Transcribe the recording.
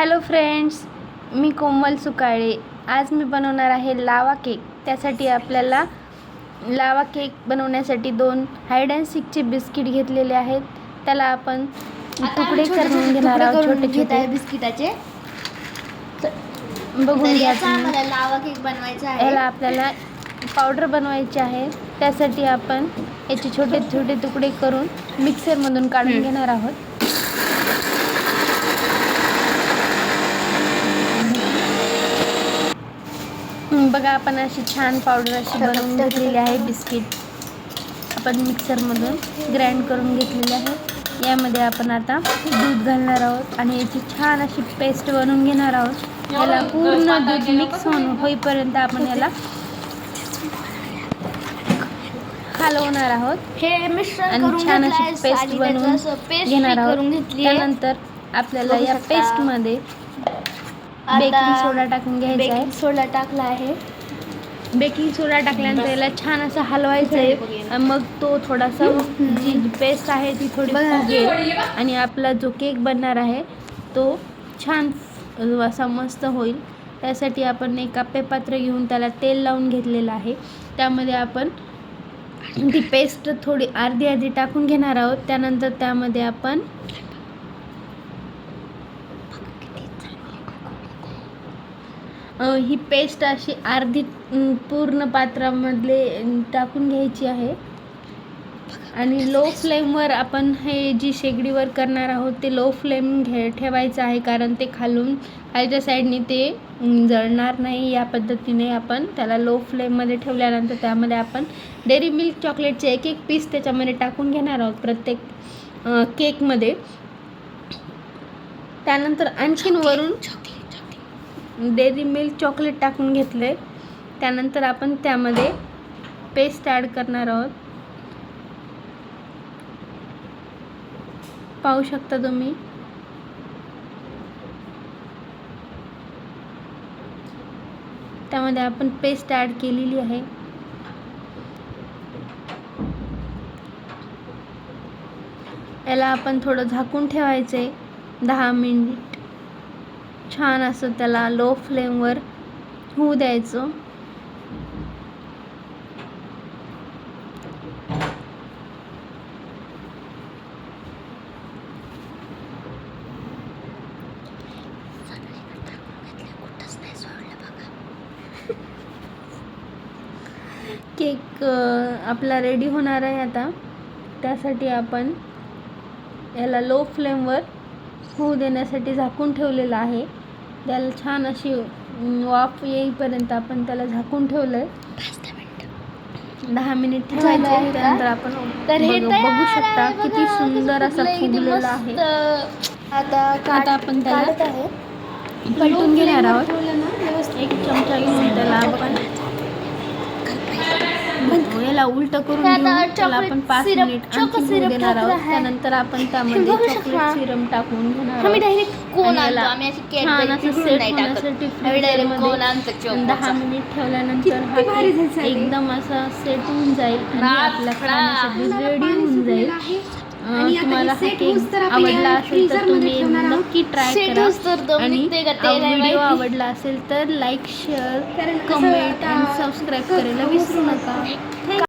Hello friends, मी कोमल सुकाळे. आज मी बनवणार आहे लावा केक. त्यासाठी आपल्याला लावा केक बनवण्यासाठी 2 हाईड अँड सीकचे बिस्किट घेतलेले आहेत. त्याला आपण तुकडे करून घेणार आहोत, छोटे छोटे बिस्किटाचे. बघून घ्या. मला लावा केक बनवायचा आहे. याला आपल्याला पावडर बनवायची आहे. त्यासाठी आपण याचे छोटे छोटे तुकडे करून मिक्सरमधून काढून घेणार आहोत. बघा, आपण अशी छान पावडर अशी बनवून घेतलेली आहे. बिस्किट आपण मिक्सरमधून ग्राइंड करून घेतलेले आहे. यामध्ये आपण आता दूध घालणार आहोत आणि याची छान अशी पेस्ट बनवून घेणार आहोत. याला पूर्ण दूध मिक्स होईपर्यंत आपण याला हलवणार आहोत. हे मिश्रण आणि छान अशी पेस्ट बनवून घेणार आहोत. त्यानंतर आपल्याला या पेस्टमध्ये बेकिंग सोडा टाकून घ्यायचा आहे. सोडा टाकला आहे. बेकिंग सोडा टाकल्यानंतर याला छान असं हलवायचं आहे. मग तो थोडासा जी पेस्ट आहे ती थोडी फुगेल आणि आपला जो केक बनणार आहे तो छान असा मस्त होईल. त्यासाठी आपण एक पात्र घेऊन त्याला तेल लावून घेतलेलं आहे. त्यामध्ये आपण ती पेस्ट थोडी अर्धी टाकून घेणार आहोत. त्यानंतर त्यामध्ये आपण ही पेस्ट अशी अर्धी पूर्ण पात्रामधले टाकून घ्यायची आहे आणि लो फ्लेमवर आपण हे जी शेगडीवर करणार आहोत ते लो फ्लेम ठेवायचं आहे, कारण ते खालच्या साईडने ते जळणार नाही. या पद्धतीने आपण त्याला लो फ्लेममध्ये ठेवल्यानंतर त्यामध्ये आपण डेअरी मिल्क चॉकलेटचे एक पीस त्याच्यामध्ये टाकून घेणार आहोत प्रत्येक केकमध्ये. त्यानंतर आणखीन वरून डेअरी मिल्क चॉकलेट टाकून घेतले. त्यानंतर आपण त्यामध्ये पेस्ट ॲड करणार आहोत. पाहू शकता तुम्ही. त्यामध्ये आपण पेस्ट ॲड केलेली आहे. याला आपण थोडं झाकून ठेवायचे 10 मिनिट. छान असं त्याला लो फ्लेमवर होऊ द्यायचं. केक आपला रेडी होणार आहे आता. त्यासाठी आपण याला लो फ्लेमवर होऊ देण्यासाठी झाकून ठेवलेलं आहे. त्याला छान अशी वाफ येईपर्यंत आपण त्याला झाकून ठेवलंय. 10 मिनिट ठेवायचं आहे. त्यानंतर आपण बघू शकता किती सुंदर असा फुगलेला आहे. आता आपण त्याला पलटून घेणार आहोत. एक चमचा घेऊन त्याला आपण याला उलट करून त्याला आपण 5 मिनिट आणखी होऊ देणार आहोत. त्यानंतर आपण त्यामध्ये चॉकलेट सिरम टाकून घेणार आहोत. छान असं सेट होण्यासाठी फ्रीजरमध्ये 10 मिनिट ठेवल्यानंतर हा केक एकदम असा सेट होऊन जाईल आणि आपल्या खाण्यासाठी रेडी होऊन जाईल. तुम्हाला हा केक आवडला असेल तर तुम्ही नक्की ट्राय करा आणि व्हिडिओ आवडला असेल तर लाईक, शेअर, कमेंट आणि सबस्क्राईब करायला विसरू नका.